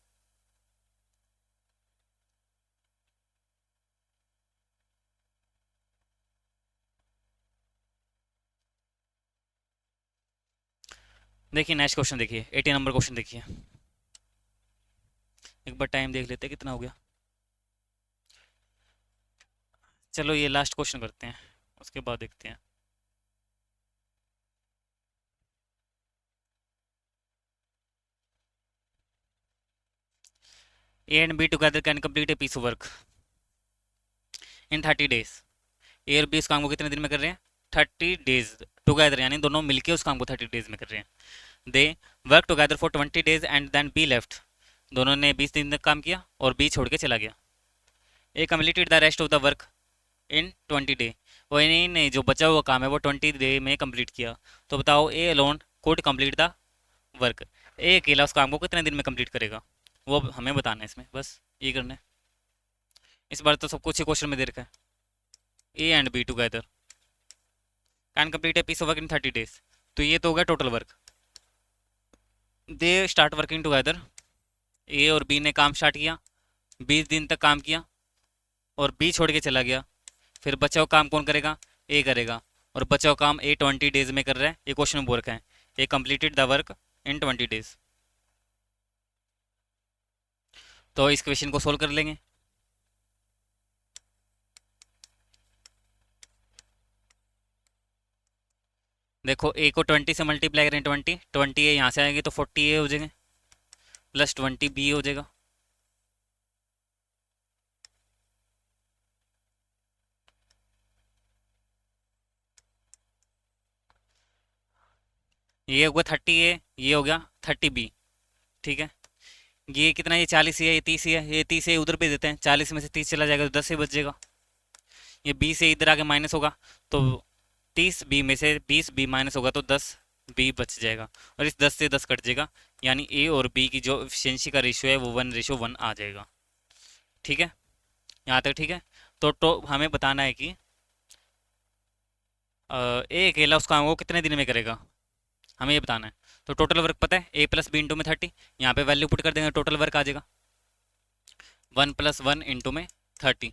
A: देखिए नेक्स्ट क्वेश्चन देखिए, 80 नंबर क्वेश्चन देखिए। एक बार टाइम देख लेते हैं कितना हो गया। चलो ये लास्ट क्वेश्चन करते हैं, उसके बाद देखते हैं। A and B together can complete a piece of work in 30 days. A और बी उस काम को कितने दिन में कर रहे हैं? 30 डेज टुगेदर, यानी दोनों मिलके उस काम को 30 डेज में कर रहे हैं। They work together for 20 days and then B left. दोनों ने 20 दिन तक काम किया और बी छोड़ के चला गया। A completed the rest of the work in 20 day. वो नहीं नहीं, जो बचा हुआ काम है वो 20 डे में कंप्लीट किया। तो बताओ A alone could complete the work. A अकेला उस काम को कितने दिन में कंप्लीट करेगा, वो हमें बताना है इसमें, बस ये करना है। इस बार तो सब कुछ ही क्वेश्चन में दे रखा है। A and B together can complete a piece of work in 30 days. तो ये तो हो गया total work. They start working together. A और बी ने काम स्टार्ट किया, 20 दिन तक काम किया और बी छोड़ के चला गया। फिर बचा हुआ काम कौन करेगा? ए करेगा। और बचा हुआ काम ए 20 डेज में कर रहा है, ये क्वेश्चन में बोल रखा है। A completed the work in 20 days. तो इस क्वेश्चन को सोल्व कर लेंगे। देखो ए को 20 से मल्टीप्लाई करें, 20 ए यहाँ से आएंगे तो 40 ए हो जाएंगे, प्लस 20 बी हो जाएगा। ये हो गया 30 ए, ये हो गया 30 बी। ठीक है, ये कितना, ये 40 है, ये 30 है, ये 30 है उधर भेज देते हैं, 40 में से 30 चला जाएगा तो 10 से बच जाएगा। ये 20 से इधर आके माइनस होगा तो 30 बी में से 20 बी माइनस होगा तो 10 बी बच जाएगा, और इस 10 से 10 कट जाएगा, यानी ए और बी की जो एफिशिएंसी का रेशियो है वो 1:1 आ जाएगा। ठीक है, यहाँ तक ठीक है। तो हमें बताना है कि ए अकेला उस काम को कितने दिन में करेगा, हमें ये बताना है। तो टोटल वर्क पता है, ए प्लस बी इंटू में 30, यहाँ पे वैल्यू पुट कर देंगे, टोटल वर्क आ जाएगा 1 + 1 इंटू में 30,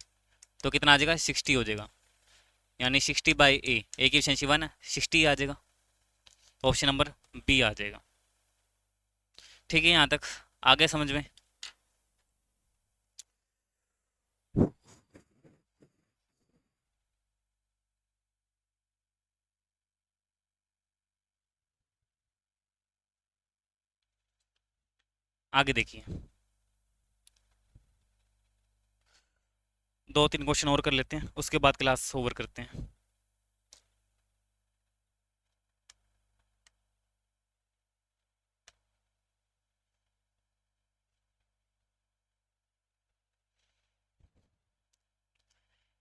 A: तो कितना आ जाएगा? 60 हो जाएगा, यानी 60/ए। ए की एफिशिएंसी 1 है, 60 आ जाएगा। ऑप्शन नंबर बी आ जाएगा। ठीक है, यहाँ तक आगे समझ में। आगे देखिए, 2-3 क्वेश्चन और कर लेते हैं, उसके बाद क्लास ओवर करते हैं।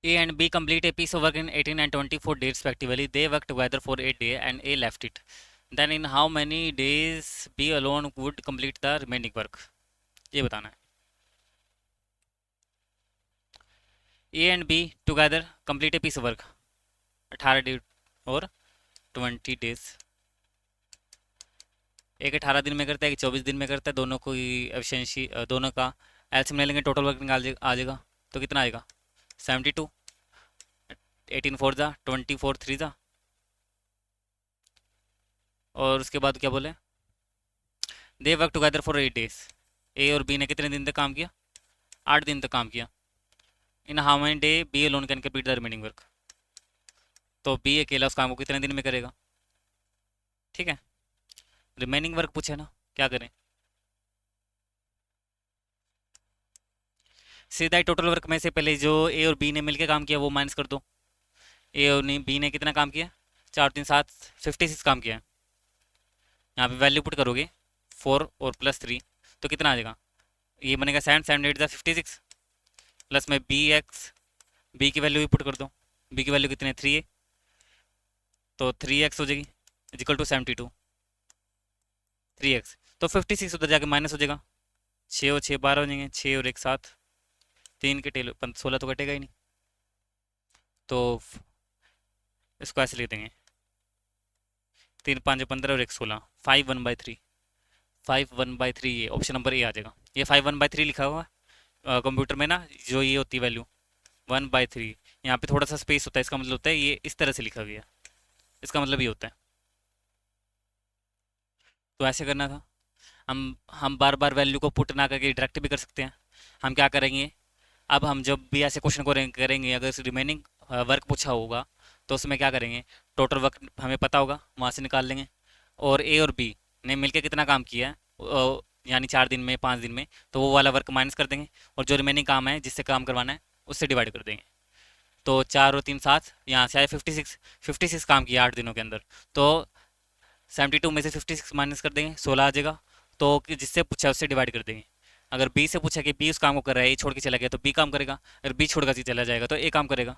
A: A and B complete a piece of work in 18 and 24 days respectively. They worked together for a day and A left it. Then in how many days B alone would complete the remaining work? ये बताना है। A and B together complete a piece of work 18 दिन और 20 days. एक 18 दिन में करता है, एक 24 दिन में करता है, दोनों को एफिशिएंसी दोनों का एलसीएम ले लेंगे, टोटल वर्क निकाल आ जाएगा। तो कितना आएगा? 72, 18 4 जा, 24 3 जा, और उसके बाद क्या बोले? They work together for 8 days. A और बी ने कितने दिन तक काम किया? 8 दिन तक काम किया। In how many day B alone can complete the remaining work. तो बी अकेला उस काम को कितने दिन में करेगा? ठीक है, रिमेनिंग वर्क पूछे ना, क्या करें? सीधा ही टोटल वर्क में से पहले जो ए और बी ने मिलकर काम किया वो माइनस कर दो। ए और बी ने कितना काम किया? 4 3 7 56 काम किया है। यहाँ पे वैल्यू पुट करोगे 4 और प्लस 3 तो कितना आ जाएगा? ये बनेगा 7 7 8 जा 56, प्लस में बी एक्स, बी की वैल्यू भी पुट कर दो। बी की वैल्यू कितनी है? 3 है। तो 3x हो जाएगी इजिकल टू 72, 3x। तो 56 उधर जाके माइनस हो जाएगा, 6 और 6 12 हो जाएंगे, 6 और 1 7, 3 के टेल 16 तो कटेगा ही नहीं। तो इसको ऐसे लिख देंगे, 3 5 15 और 1 16, 5 1/3, 5 1/3, ये ऑप्शन नंबर ए आ जाएगा। ये 5 1/3 लिखा हुआ कंप्यूटर में ना, जो ये होती है वैल्यू 1/3, यहाँ पे थोड़ा सा स्पेस होता है, इसका मतलब होता है ये इस तरह से लिखा गया, इसका मतलब ये होता है। तो ऐसे करना था। हम बार बार वैल्यू को पुट ना करके डायरेक्ट भी कर सकते हैं। हम क्या करेंगे, अब हम जब भी ऐसे क्वेश्चन को करेंगे, अगर रिमेनिंग वर्क पूछा होगा तो उसमें क्या करेंगे, टोटल वर्क हमें पता होगा, वहाँ से निकाल लेंगे। और ए और बी ने मिलकर कितना काम किया है, यानी 4 दिन में 5 दिन में, तो वो वाला वर्क माइनस कर देंगे, और जो रिमेनिंग काम है जिससे काम करवाना है उससे डिवाइड कर देंगे। तो 4 और 3 7, यहाँ से आए 56, 56 काम किया 8 दिनों के अंदर। तो 72 में से 56 माइनस कर देंगे, 16 आ जाएगा। तो जिससे पूछा उससे डिवाइड कर देंगे। अगर बी से पूछा कि बी उस काम को कर रहा है, ए छोड़ के चला गया, तो बी काम करेगा। अगर बी छोड़ कर चला जाएगा तो ए काम करेगा।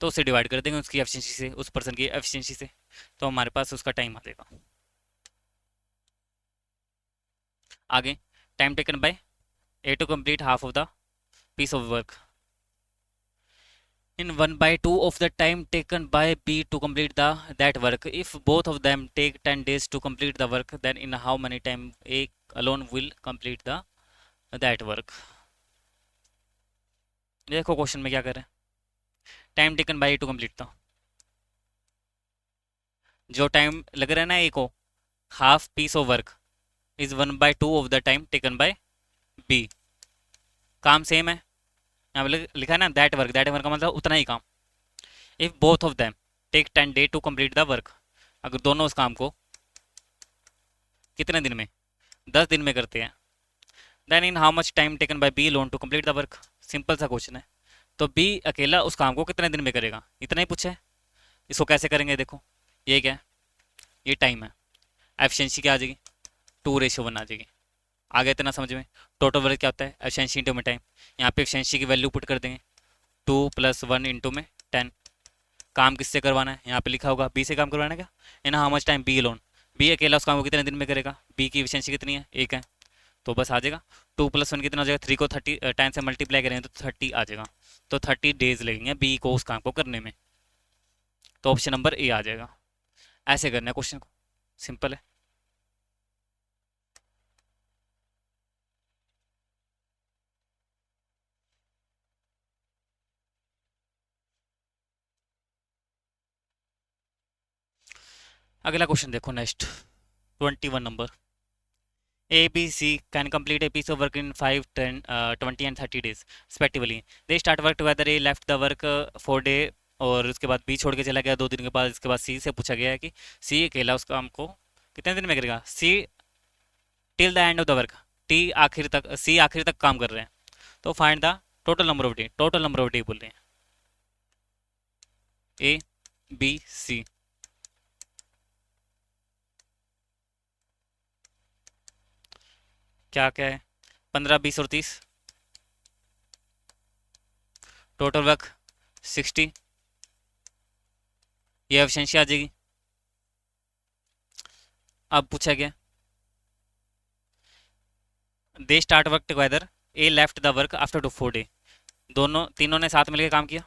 A: तो उससे डिवाइड कर देंगे उसकी एफिशिएंसी से, उस पर्सन की एफिशिएंसी से। तो हमारे पास उसका टाइम आ जाएगा। आगे, time taken by A to complete half of the piece of work in 1/2 of the time taken by B to complete that work. If both of them take 10 days to complete the work, then in how many time A alone will complete that work? देखो question में क्या कर रहे हैं, time taken by A to complete था, जो time लग रहा है ना ए को, half piece of work is 1/2 of the time taken by B. काम सेम है, यहाँ पे लिखा है ना दैट वर्क, दैट वर्क का मतलब उतना ही काम। If both of them take 10 days to complete the work, अगर दोनों उस काम को कितने दिन में, 10 दिन में करते हैं, then in how much time taken by B alone to complete the work. Simple सा क्वेश्चन है। तो बी अकेला उस काम को कितने दिन में करेगा, इतना ही पूछा है। इसको कैसे करेंगे, देखो ये क्या है, ये टाइम है, एफिशिएंसी क्या आ जाएगी, 2:1 आ जाएगी। आगे इतना समझ में। टोटल वर्क क्या होता है, एफिशिएंसी इंटू में टाइम। यहाँ पे एफिशिएंसी की वैल्यू पुट कर देंगे, 2 + 1 इंटू में 10। काम किससे करवाना है, यहाँ पे लिखा होगा बी से काम करवाना है क्या, in how much time B alone, B अकेला उस काम को कितने दिन में करेगा, बी की एफिशिएंसी कितनी है, 1 है, तो बस आ जाएगा। 2 + 1 कितना हो जाएगा, 3 को 10 से मल्टीप्लाई करेंगे तो 30 आ जाएगा। तो 30 डेज लगेंगे बी को उस काम को करने में। तो ऑप्शन नंबर ए आ जाएगा। ऐसे करना है क्वेश्चन को, सिंपल है। अगला क्वेश्चन देखो, next 21 number. A, B, C can complete a piece of work in 5, 10, 20 and 30 days respectively. They start work together. A left the work for day, और उसके बाद B छोड़ के चला गया 2 दिन के बाद। इसके बाद C से पूछा गया है कि C अकेला उस काम को कितने दिन में करेगा। C till the end of the work, T आखिर तक, C आखिर तक काम कर रहे हैं। तो find the total number of day, total number of day बोल रहे हैं। A, B, C। क्या क्या है, 15 20 और 30, टोटल वर्क 60, ये एफिशिएंसी आ जाएगी। अब पूछा गया दे start work together, A left the work after 4 days। दोनों तीनों ने साथ मिलकर काम किया,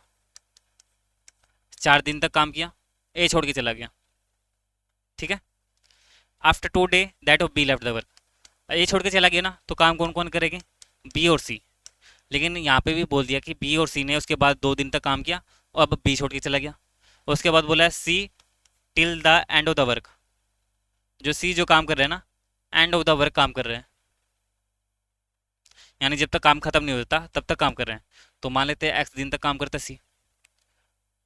A: 4 दिन तक काम किया, ए छोड़ के चला गया, ठीक है। After 2 days that of B left the work, A छोड़ के चला गया ना, तो काम कौन कौन करेंगे, बी और सी। लेकिन यहाँ पे भी बोल दिया कि बी और सी ने उसके बाद 2 दिन तक काम किया, और अब बी छोड़ के चला गया। उसके बाद बोला है see till the end of the work, जो सी जो काम कर रहे हैं ना, एंड ऑफ द वर्क काम कर रहे हैं, यानी जब तक काम खत्म नहीं होता तब तक काम कर रहे हैं। तो मान लेते हैं एक्स दिन तक काम करता है सी।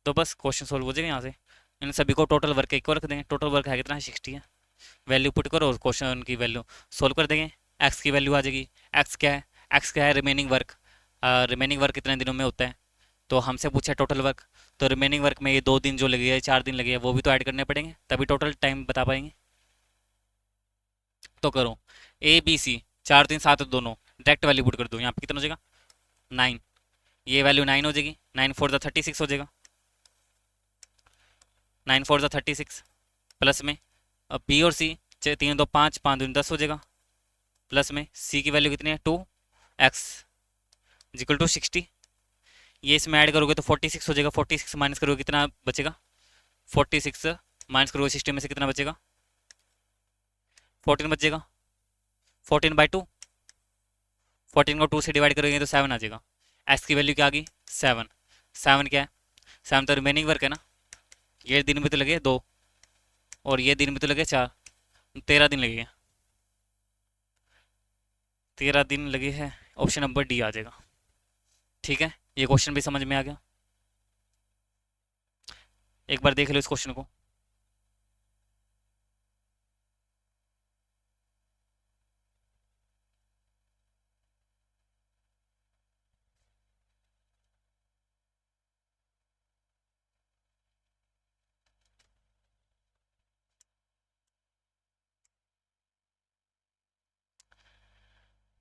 A: तो बस क्वेश्चन सोल्व हो जाएगा यहाँ से। इन सभी को टोटल वर्क एक को रख देंगे, टोटल वर्क है कितना, 60 है। वैल्यू पुट करो और क्वेश्चन की वैल्यू सोल्व कर देंगे। एक्स की वैल्यू आ जाएगी, एक्स क्या है, एक्स क्या है, रिमेनिंग वर्क। रिमेनिंग वर्क कितने दिनों में होता है, तो हमसे पूछा टोटल वर्क। तो रिमेनिंग वर्क में ये 2 दिन जो लगे है, 4 दिन लगे हैं, वो भी तो ऐड करने पड़ेंगे, तभी टोटल टाइम बता पाएंगे। तो करो, ए बी सी 4 3 7 दोनों डायरेक्ट वैल्यू पुट कर दो। यहाँ पे कितना हो जाएगा, 9, ये वैल्यू 9 हो जाएगी, 9 4 36 हो जाएगा। 9 4 36 प्लस में, अब बी और सी, 3 2 5, 5 2 10 हो जाएगा। प्लस में सी की वैल्यू कितनी है 2, एक्स इक्वल टू 60। ये इसमें ऐड करोगे तो 46 हो जाएगा। 46 माइनस करोगे कितना बचेगा, 46 माइनस करोगे 60 में से कितना बचेगा, 14 बचेगा। 14/2, 14 को 2 से डिवाइड करोगे तो 7 आ जाएगा। एक्स की वैल्यू क्या आ गई 7। 7 क्या है, 7 तो रिमेनिंग वर्क है ना। ये दिन में तो लगे 2 और ये दिन में तो लगे 4, 13 दिन लगे हैं। 13 दिन लगे हैं, ऑप्शन नंबर डी आ जाएगा। ठीक है, ये क्वेश्चन भी समझ में आ गया। एक बार देख लो इस क्वेश्चन को।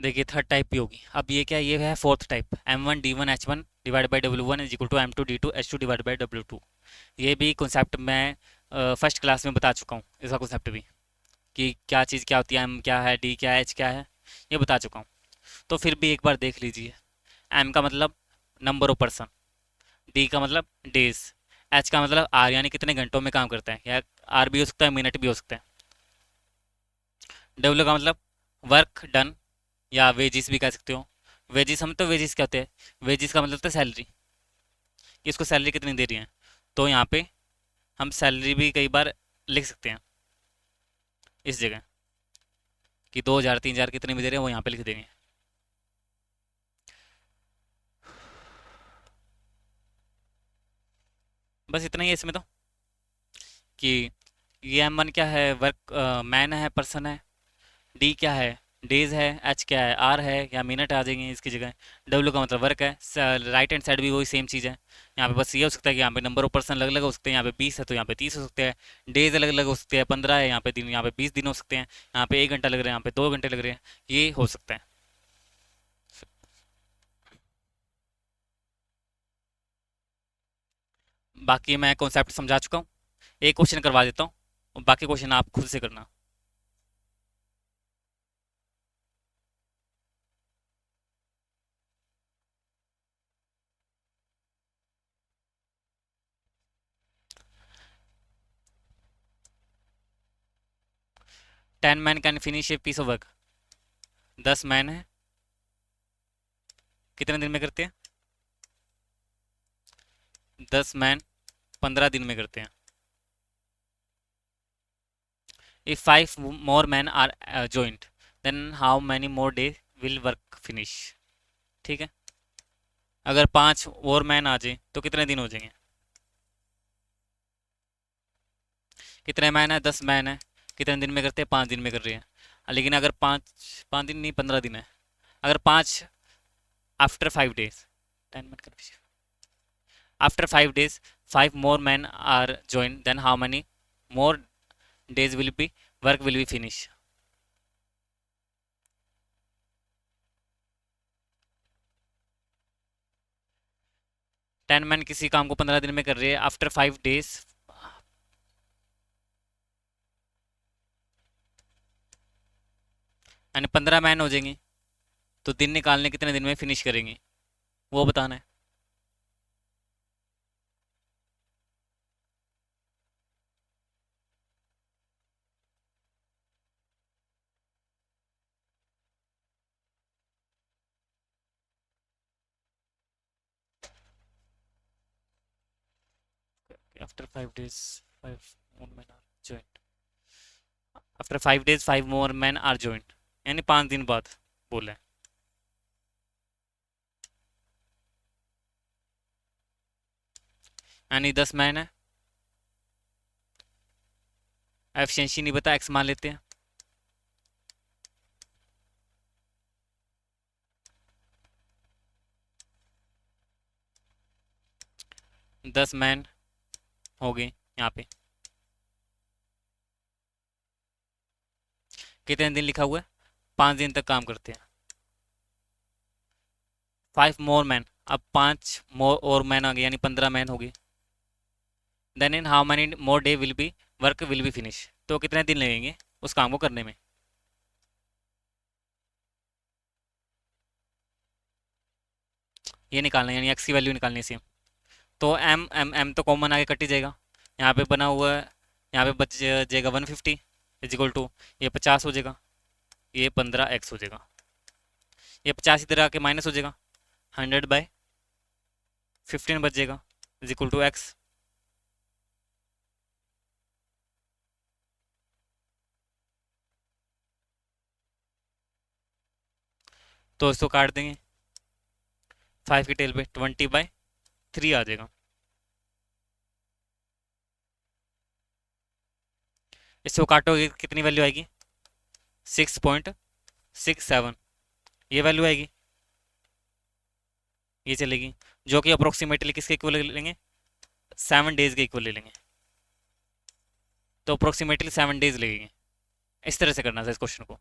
A: देखिए थर्ड टाइप भी होगी। अब ये क्या है, ये है fourth type, M1 D1 H1 divide by W1 is equal to M2 D2 H2 divide by W2। ये भी कॉन्सेप्ट मैं फर्स्ट क्लास में बता चुका हूँ, इसका कॉन्सेप्ट भी, कि क्या चीज़ क्या होती है, M क्या है, D क्या है, H क्या है, ये बता चुका हूँ। तो फिर भी एक बार देख लीजिए। M का मतलब नंबर ऑफ पर्सन, D का मतलब डेज, H का मतलब आर यानी कितने घंटों में काम करता है, या आर भी हो सकता है मिनट भी हो सकता है। W का मतलब वर्क डन या वेजिस भी कह सकते हो। वेजिस, हम तो वेजिस क्या होते हैं, वेजिस का मतलब होता है सैलरी, कि इसको सैलरी कितनी दे रही है। तो यहाँ पे हम सैलरी भी कई बार लिख सकते हैं इस जगह, कि 2,000 3,000 कितने भी दे रहे हैं वो यहाँ पे लिख देंगे। बस इतना ही है इसमें तो, कि ये M1 क्या है, वर्क मैन है, पर्सन है। डी क्या है, डेज है। एच क्या है, आर है या मिनट आ जाएंगे इसकी जगह। डब्ल्यू का मतलब वर्क है। राइट हैंड साइड भी वही सेम चीज़ है। यहाँ पे बस ये हो सकता है कि यहाँ पे नंबर ऑफ पर्सन अलग अलग हो सकते हैं, यहाँ पे 20 है तो यहाँ पे 30 हो सकते हैं। डेज अलग अलग हो सकते हैं, 15 है यहाँ पे दिन, यहाँ पे 20 दिन हो सकते हैं। यहाँ पे 1 घंटा लग रहा है, यहाँ पे 2 घंटे लग रहे हैं, ये हो सकता है। बाकी मैं कॉन्सेप्ट समझा चुका हूँ। एक क्वेश्चन करवा देता हूँ और बाकी क्वेश्चन आप खुद से करना। 10 man can finish a piece of work. 10 man है, कितने दिन में करते हैं, 10 मैन 15 दिन में करते हैं। If 5 more men are joined, then how many more days will work finish? ठीक है, अगर 5 और मैन आ जाए तो कितने दिन हो जाएंगे। कितने मैन है, 10 मैन है, कितने दिन में करते हैं, 5 दिन में कर रहे हैं। लेकिन अगर 5 5 दिन नहीं, 15 दिन है। अगर 5 after 5 days, 10 man after 5 days 5 more men are joined, then how many more days will be work will be finish? 10 man किसी काम को 15 दिन में कर रहे हैं, आफ्टर 5 डेज, यानी 15 मैन हो जाएंगे। तो दिन निकालने कितने दिन में फिनिश करेंगे वो बताना है। After 5 days 5 more men are joint, after 5 days 5 more men are joint, यानी 5 दिन बाद बोला है। यानी 10 मैन है, एफिशिएंसी नहीं बता, एक्स मान लेते हैं। 10 मैन हो गए यहाँ पे, कितने दिन लिखा हुआ है, 5 दिन तक काम करते हैं। 5 more men, अब 5 मोर और मैन आ गए यानी 15 मैन हो गए। Then in how many more day will be work will be finish, तो कितने दिन लगेंगे उस काम को करने में। ये निकालना है, यानी एक्स की वैल्यू निकालनी है सेम। तो एम एम एम तो कॉमन आगे कट ही जाएगा, यहाँ पे बना हुआ है, यहाँ पे बच जाएगा 150 इज इक्वल टू, ये 50 हो जाएगा, ये 15x हो जाएगा, ये 50 इधर आके माइनस हो जाएगा, 100/15 बच जाएगा इज इक्वल टू एक्स। तो इसको काट देंगे, 5 की टेल पे 20/3 आ जाएगा। इसको काटोगे कितनी वैल्यू आएगी, 6.67, ये वैल्यू आएगी, ये चलेगी, जो कि अप्रोक्सीमेटली किसके इक्वल ले लेंगे, 7 डेज के इक्वल ले लेंगे। तो अप्रोक्सीमेटली 7 डेज लगेंगे। इस तरह से करना था इस क्वेश्चन को।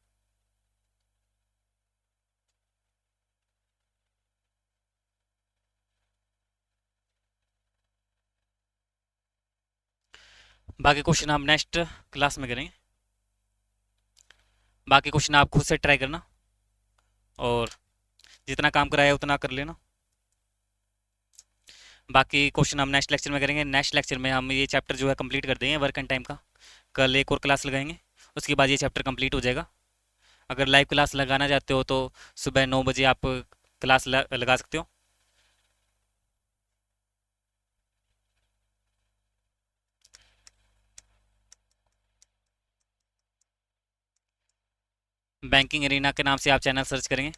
A: बाकी क्वेश्चन हम नेक्स्ट क्लास में करेंगे। बाकी क्वेश्चन आप खुद से ट्राई करना, और जितना काम कराया उतना कर लेना। बाकी क्वेश्चन हम नेक्स्ट लेक्चर में करेंगे। नेक्स्ट लेक्चर में हम ये चैप्टर जो है कंप्लीट कर देंगे वर्क एंड टाइम का। कल एक और क्लास लगाएंगे, उसके बाद ये चैप्टर कंप्लीट हो जाएगा। अगर लाइव क्लास लगाना चाहते हो तो सुबह 9 बजे आप क्लास लगा सकते हो। बैंकिंग एरिना के नाम से आप चैनल सर्च करेंगे,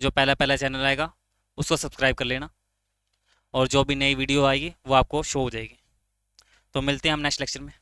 A: जो पहला पहला चैनल आएगा उसको सब्सक्राइब कर लेना, और जो भी नई वीडियो आएगी वो आपको शो हो जाएगी। तो मिलते हैं हम नेक्स्ट लेक्चर में।